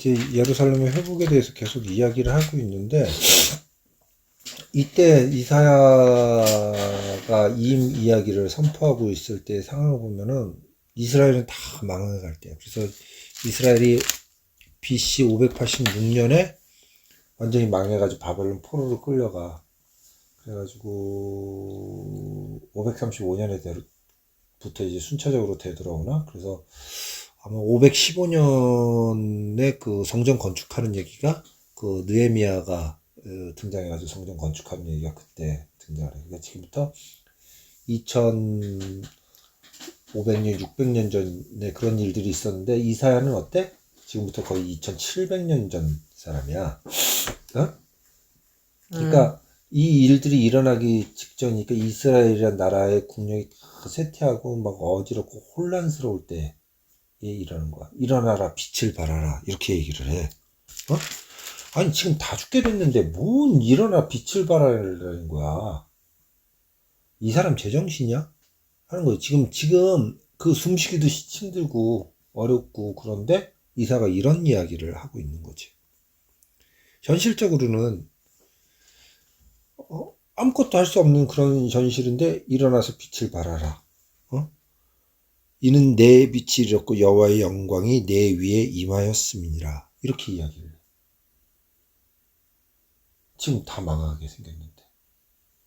이제 예루살렘의 회복에 대해서 계속 이야기를 하고 있는데, 이때 이사야가 이 이야기를 선포하고 있을 때 상황을 보면은 이스라엘은 다 망해갈 때야. 그래서 이스라엘이 BC 586년에 완전히 망해가지고 바벨론 포로로 끌려가. 그래가지고 535년에 부터 이제 순차적으로 되돌아오나? 그래서 아마 515년에 그 성전 건축하는 얘기가 그 느헤미야가 등장해가지고 성전 건축하는 얘기가 그때 등장을 해. 그러니까 지금부터 2500년, 600년 전에 그런 일들이 있었는데 이사야는 어때? 지금부터 거의 2700년 전 사람이야. 어? 그러니까 이 일들이 일어나기 직전이니까 이스라엘이라는 나라의 국력이 다 쇠퇴하고 막 어지럽고 혼란스러울 때에 이러는 거야. 일어나라 빛을 발하라 이렇게 얘기를 해. 어? 아니 지금 다 죽게 됐는데 뭔 일어나 빛을 발하라는 거야. 이 사람 제정신이야? 하는 거예요. 지금 그 숨쉬기도 힘들고 어렵고 그런데 이사가 이런 이야기를 하고 있는 거지. 현실적으로는 아무것도 할 수 없는 그런 현실인데 일어나서 빛을 발하라. 이는 내 빛이 이렇고 여호와의 영광이 내 위에 임하였음이니라. 이렇게 이야기를 해. 지금 다 망하게 생겼는데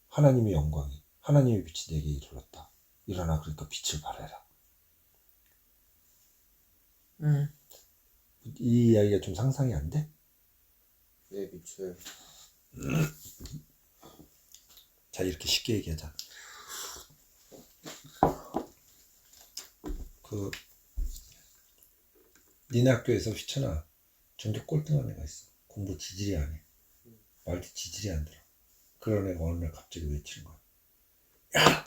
하나님의 영광이 하나님의 빛이 내게 이르렀다. 일어나 그러니까 빛을 발해라. 이 이야기가 좀 상상이 안 돼? 네, 빛을. 자 이렇게 쉽게 얘기하자. 니네 학교에서 휘천아 전교 꼴등한 애가 있어. 공부 지질이 안 해. 말도 지질이 안 들어. 그런 애가 어느 날 갑자기 외치는 거야. 야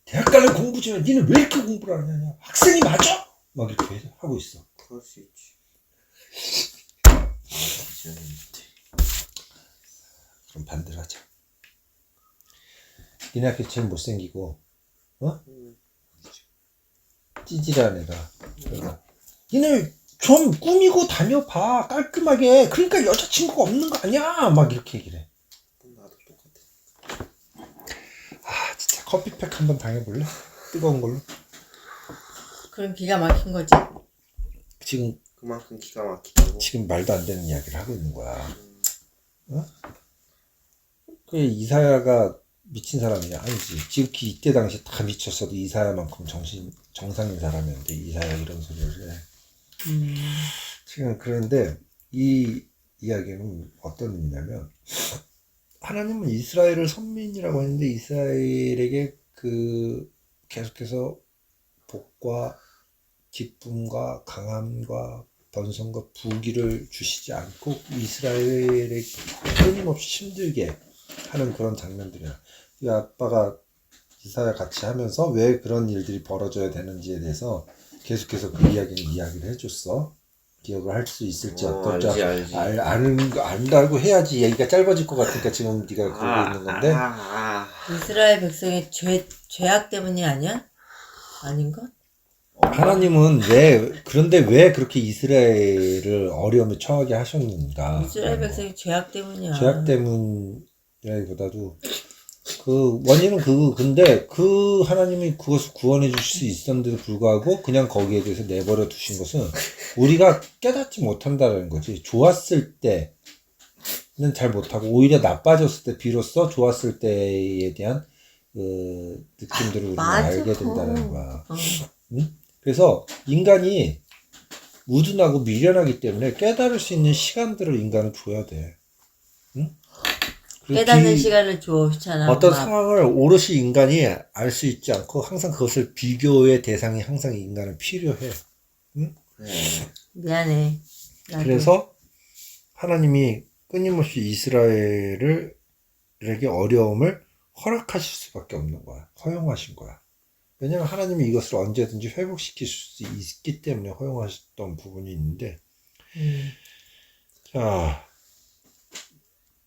대학 갈래 공부 좀 해. 니는 왜 이렇게 공부를 안 하냐. 학생이 맞아? 막 이렇게 하고 있어. 그럴 수 있지. 그럼 반대로 하자. 니네 학교 제일 못생기고 찌질한 애가 그러니까 니네 좀 꾸미고 다녀봐. 깔끔하게. 그러니까 여자친구가 없는 거 아니야. 막 이렇게 얘기를 해. 나도 똑같아. 아 진짜 커피팩 한번 당해볼래? 뜨거운 걸로. 그럼 기가 막힌 거지. 지금 그만큼 기가 막히고. 지금 말도 안 되는 이야기를 하고 있는 거야. 그 이사야가 미친 사람이냐? 아니지. 지극히 이때 당시 다 미쳤어도 이사야만큼 정상인 사람이었는데 이사야 이런 소리를 해. 지금 그런데 이 이야기는 어떤 의미냐면 하나님은 이스라엘을 선민이라고 했는데 이스라엘에게 계속해서 복과 기쁨과 강함과 번성과 부귀를 주시지 않고 이스라엘에 끊임없이 힘들게 하는 그런 장면들이야. 이 아빠가 이사야 같이 하면서 왜 그런 일들이 벌어져야 되는지에 대해서 계속해서 그 이야기를 해줬어. 기억을 할 수 있을지 어떨지 안다고 해야지 얘기가 짧아질 것 같으니까 지금 네가 그러고 있는 건데 이스라엘 백성의 죄악 때문이 아니야? 아닌가? 하나님은 그런데 왜 그렇게 이스라엘을 어려움에 처하게 하셨는가? 이스라엘 백성의 죄악 때문이야. 죄악 때문이라기보다도 그 원인은 근데 그 하나님이 그것을 구원해 주실 수 있었는데도 불구하고 그냥 거기에 대해서 내버려 두신 것은 우리가 깨닫지 못한다는 거지. 좋았을 때는 잘 못하고 오히려 나빠졌을 때 비로소 좋았을 때에 대한 그 느낌들을 우리가 알게 된다는 거야. 응? 그래서 인간이 우둔하고 미련하기 때문에 깨달을 수 있는 시간들을 인간은 줘야 돼. 응? 깨닫는 시간을 줘. 휘찬아. 어떤 상황을 오롯이 인간이 알 수 있지 않고 항상 그것을 비교의 대상이 항상 인간은 필요해. 응? 미안해. 나도. 그래서 하나님이 끊임없이 이스라엘에게 어려움을 허락하실 수밖에 없는 거야. 허용하신 거야. 왜냐면 하나님이 이것을 언제든지 회복시킬 수 있기 때문에 허용하셨던 부분이 있는데 자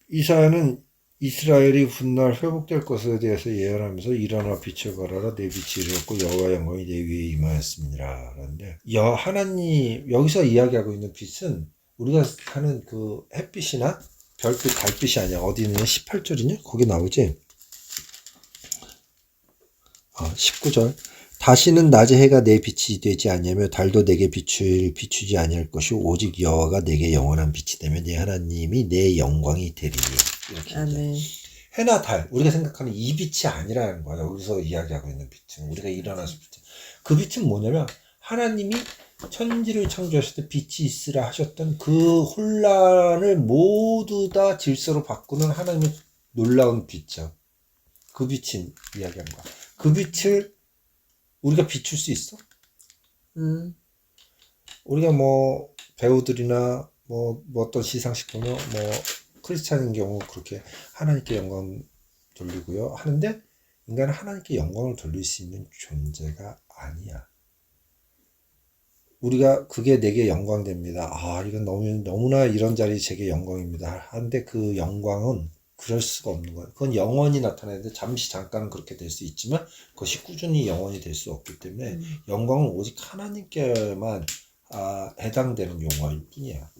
이사야는 이스라엘이 훗날 회복될 것에 대해서 예언하면서 일어나 빛을 발하라 내 빛이 이르렀고 여호와의 영광이 내 위에 임하였습니다. 그런데 하나님 여기서 이야기하고 있는 빛은 우리가 하는 그 햇빛이나 별빛, 달빛이 아니야. 어디 있느냐? 18절이냐? 거기 나오지? 19절. 다시는 낮에 해가 내 빛이 되지 아니하며 달도 내게 비추지 아니할 것이요 오직 여호와가 내게 영원한 빛이 되며 내 하나님이 내 영광이 되리니. 이렇게 아멘. 해나 달, 우리가 생각하는 이 빛이 아니라는 거야. 여기서 이야기하고 있는 빛은 우리가 일어나서 빛. 그 빛은 뭐냐면 하나님이 천지를 창조하실 때 빛이 있으라 하셨던 그 혼란을 모두 다 질서로 바꾸는 하나님의 놀라운 빛이야. 그 빛이 이야기한 거야. 그 빛을 우리가 비출 수 있어? 우리가 뭐 배우들이나 뭐 어떤 시상식 보면 뭐 크리스찬인 경우 그렇게 하나님께 영광 돌리고요 하는데 인간은 하나님께 영광을 돌릴 수 있는 존재가 아니야. 우리가 그게 내게 영광됩니다. 이건 너무나 이런 자리 제게 영광입니다. 하는데 그 영광은 그럴 수가 없는 거예요. 그건 영원히 나타나는데 잠시 잠깐은 그렇게 될 수 있지만 그것이 꾸준히 영원히 될 수 없기 때문에 영광은 오직 하나님께만 해당되는 용어일 뿐이야.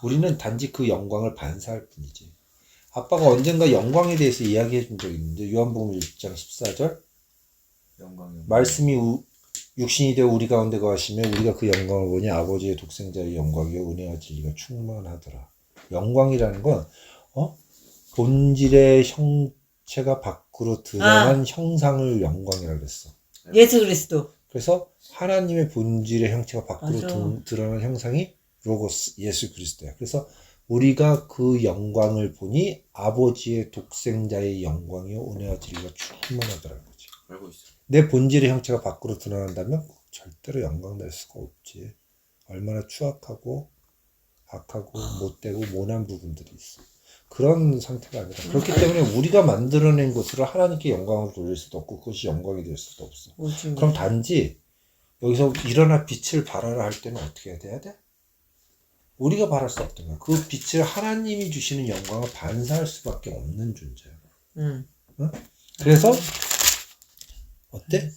우리는 단지 그 영광을 반사할 뿐이지. 아빠가 언젠가 영광에 대해서 이야기해 준 적이 있는데 요한복음 1장 14절 영광. 말씀이 육신이 되어 우리 가운데 거하시며 우리가 그 영광을 보니 아버지의 독생자의 영광이요 은혜와 진리가 충만하더라. 영광이라는 건 본질의 형체가 밖으로 드러난 형상을 영광이라고 그랬어. 예수 그리스도. 그래서 하나님의 본질의 형체가 밖으로 맞아. 드러난 형상이 로고스 예수 그리스도야. 그래서 우리가 그 영광을 보니 아버지의 독생자의 영광이요 은혜와 진리가 충만하더라는 거지. 알고 있어. 내 본질의 형체가 밖으로 드러난다면 절대로 영광될 수가 없지. 얼마나 추악하고 악하고 못되고 모난 부분들이 있어. 그런 상태가 아니라 그렇기 때문에 우리가 만들어낸 것으로 하나님께 영광을 돌릴 수도 없고 그것이 영광이 될 수도 없어. 그럼 단지 여기서 일어나 빛을 발하라 할 때는 어떻게 해야 돼? 우리가 발할 수 없던 거야. 그 빛을 하나님이 주시는 영광을 반사할 수밖에 없는 존재야. 응? 그래서 어때?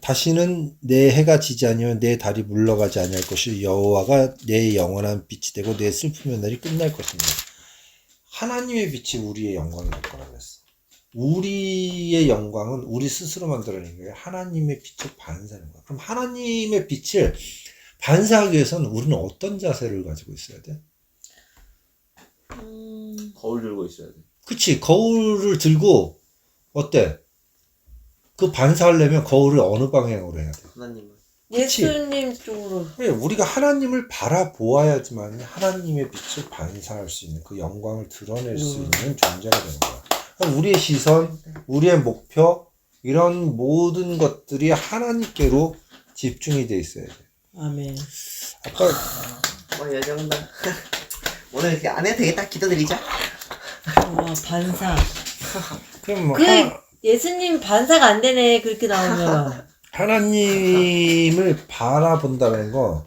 다시는 내 해가 지지 아니면 내 달이 물러가지 아니할 것이 여호와가 내 영원한 빛이 되고 내 슬픔의 날이 끝날 것입니다. 하나님의 빛이 우리의 영광이 될 거라고 했어. 우리의 영광은 우리 스스로 만들어낸 거예요. 하나님의 빛을 반사하는 거야. 그럼 하나님의 빛을 반사하기 위해서는 우리는 어떤 자세를 가지고 있어야 돼? 거울 들고 있어야 돼. 그치. 거울을 들고 어때? 그 반사하려면 거울을 어느 방향으로 해야 돼? 하나님을. 그치? 예수님 쪽으로. 그래, 우리가 하나님을 바라보아야지만 하나님의 빛을 반사할 수 있는 그 영광을 드러낼 수 있는 존재가 되는 거야. 그럼 우리의 시선, 우리의 목표 이런 모든 것들이 하나님께로 집중이 돼 있어야 돼. 아멘. 아까 여정다. 오늘 이렇게 안 해도 되겠다. 기도드리자. 반사. 그럼 뭐 예수님 반사가 안 되네. 그렇게 나오면. 하나님을 바라본다는 건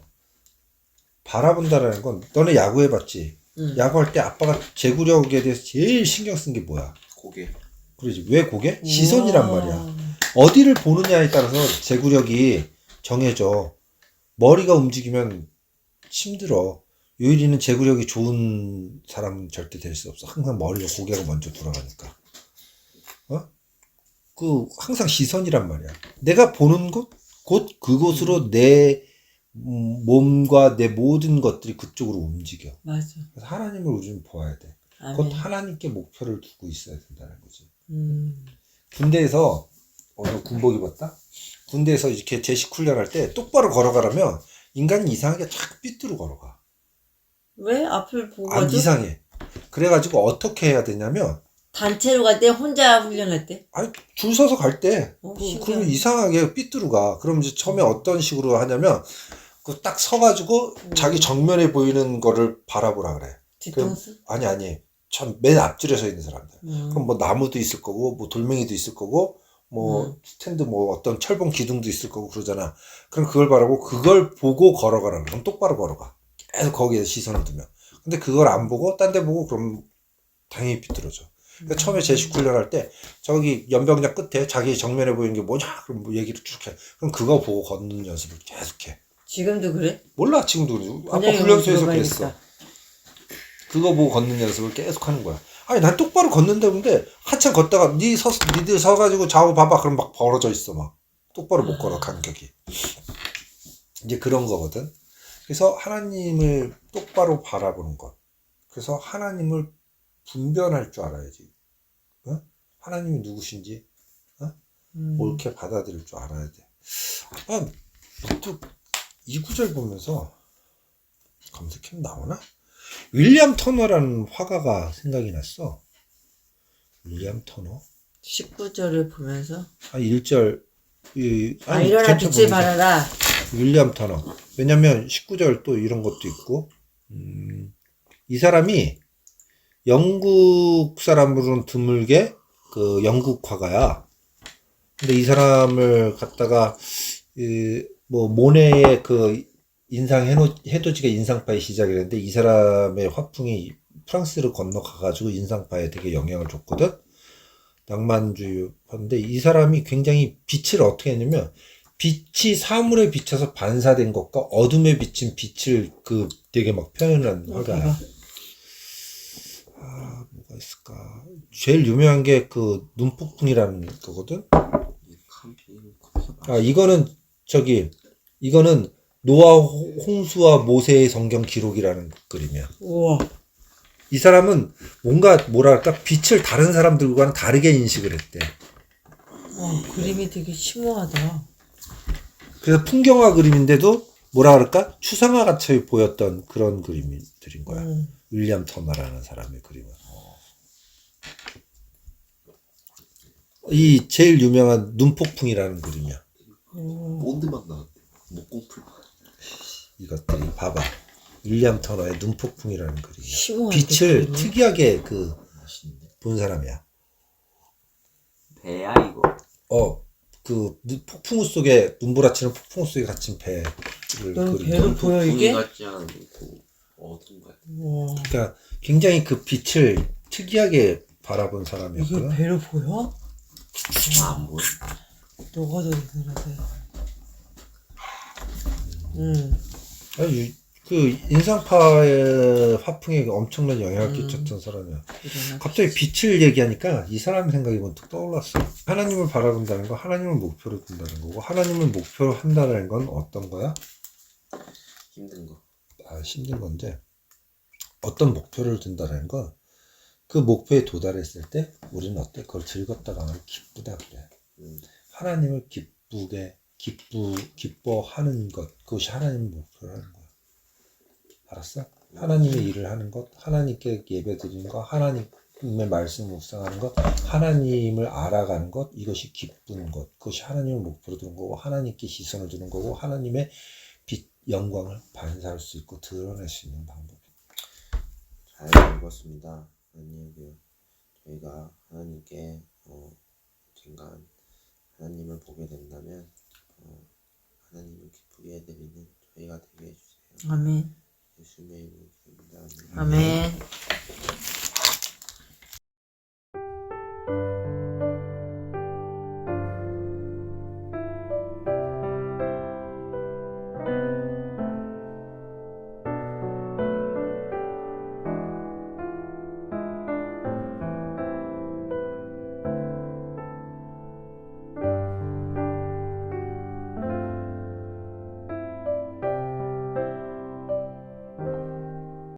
너네 야구해봤지? 야구할 때 아빠가 제구력에 대해서 제일 신경 쓴 게 뭐야? 고개. 그러지. 왜 고개? 시선이란 말이야. 어디를 보느냐에 따라서 제구력이 정해져. 머리가 움직이면 힘들어. 요일이는 제구력이 좋은 사람은 절대 될 수 없어. 항상 머리가 고개가 먼저 돌아가니까. 항상 시선이란 말이야. 내가 보는 곳, 곧 그곳으로 내 몸과 내 모든 것들이 그쪽으로 움직여. 맞아. 그래서 하나님을 우리는 보아야 돼. 아멘. 곧 하나님께 목표를 두고 있어야 된다는 거지. 군대에서 너 군복 입었다? 군대에서 이렇게 제식 훈련할 때 똑바로 걸어가라면 인간이 이상하게 착 삐뚤어 걸어가. 왜? 앞을 보고 안 가죠? 이상해. 그래가지고 어떻게 해야 되냐면 단체로 갈 때 혼자 훈련할 때? 아니 줄 서서 갈 때 신기하네. 그러면 이상하게 삐뚤어 가. 그럼 이제 처음에 어떤 식으로 하냐면 그 딱 서가지고 자기 정면에 보이는 거를 바라보라 그래. 뒤통수? 아니 참 맨 앞줄에 서 있는 사람들. 그럼 뭐 나무도 있을 거고 뭐 돌멩이도 있을 거고 뭐 스탠드 뭐 어떤 철봉 기둥도 있을 거고 그러잖아. 그럼 그걸 바라보고 그걸 보고 걸어가라. 그럼 똑바로 걸어가. 계속 거기에 시선을 두면. 근데 그걸 안 보고 딴 데 보고 그럼 당연히 삐뚤어져. 그러니까 처음에 제식 훈련할 때 저기 연병장 끝에 자기 정면에 보이는 게 뭐냐? 그럼 뭐 얘기를 쭉 해. 그럼 그거 보고 걷는 연습을 계속해. 지금도 그래? 몰라 지금도 그러지. 아빠 원장님 훈련소에서 물어봐야겠다. 그랬어. 그거 보고 걷는 연습을 계속 하는 거야. 아니 난 똑바로 걷는다는데 한참 걷다가 니들 서가지고 좌우 봐봐 그럼 막 벌어져 있어 막 똑바로 못 걸어 간격이. 이제 그런 거거든. 그래서 하나님을 똑바로 바라보는 것. 그래서 하나님을 분별할 줄 알아야지. 어? 하나님이 누구신지 옳게 받아들일 줄 알아야 돼. 아빠 또 이 구절 보면서 검색하면 나오나? 윌리엄 터너라는 화가가 생각이 났어. 윌리엄 터너? 19절을 보면서. 1절. 일어나 빛을 발하라. 윌리엄 터너. 왜냐면 19절 또 이런 것도 있고, 이 사람이 영국 사람으로는 드물게 그 영국 화가야. 근데 이 사람을 갖다가, 뭐, 모네의 그 해돋이가 인상파의 시작이랬는데 이 사람의 화풍이 프랑스를 건너가가지고 인상파에 되게 영향을 줬거든. 낭만주의 화인데 이 사람이 굉장히 빛을 어떻게 했냐면 빛이 사물에 비쳐서 반사된 것과 어둠에 비친 빛을 그 되게 막 표현한 화가야. 뭐가 있을까? 제일 유명한 게 그 눈폭풍이라는 거거든. 이거는 노아 홍수와 모세의 성경 기록이라는 글이야. 우와. 이 사람은 뭐랄까 빛을 다른 사람들과는 다르게 인식을 했대. 그림이 되게 심오하다. 그래서 풍경화 그림인데도 뭐라 그럴까 추상화 같이 보였던 그런 그림들인 거야. 윌리엄 터너라는 사람의 그림은. 이 제일 유명한 눈폭풍이라는 그림이야. 몬드만 나왔대. 목공풀. 이것들이 봐봐. 윌리엄 터너의 눈폭풍이라는 그림이야. 심오하게 빛을 그림이. 특이하게 멋있는데. 본 사람이야. 배야 이거. 폭풍우 속에 눈보라치는 폭풍우 속에 갇힌 배를 넌 그린 배로 거야. 보여 이게? 같지 않고 어두운 거야. 우와. 그러니까 굉장히 그 빛을 특이하게 바라본 이게 사람이었거든. 배로 보여? 안 보여. 녹아도 되는데. 아니, 그 인상파의 화풍에 엄청난 영향을 끼쳤던 사람이야. 갑자기 빛을 얘기하니까 이 사람 생각이 문득 떠올랐어. 하나님을 바라본다는 거, 하나님을 목표로 둔다는 거고, 하나님을 목표로 한다는 건 어떤 거야? 힘든 거. 힘든 건데, 어떤 목표를 둔다는 건, 그 목표에 도달했을 때, 우리는 어때? 그걸 즐겁다가 하면 기쁘다 그래. 하나님을 기뻐하는 것, 그것이 하나님의 목표라는 거야. 알았어? 하나님의 일을 하는 것, 하나님께 예배 드리는 것, 하나님의 말씀을 묵상하는 것, 하나님을 알아가는 것, 이것이 기쁜 것, 그것이 하나님을 목표로 두는 거고, 하나님께 시선을 두는 거고, 하나님의 빛, 영광을 반사할 수 있고 드러낼 수 있는 방법. 잘 읽었습니다. 하나님, 저희가 하나님께 언젠간 하나님을 보게 된다면 하나님을 기쁘게 해드리는 저희가 되게 해주세요. 아멘. 예수님의 이름으로 기도합니다. 아멘.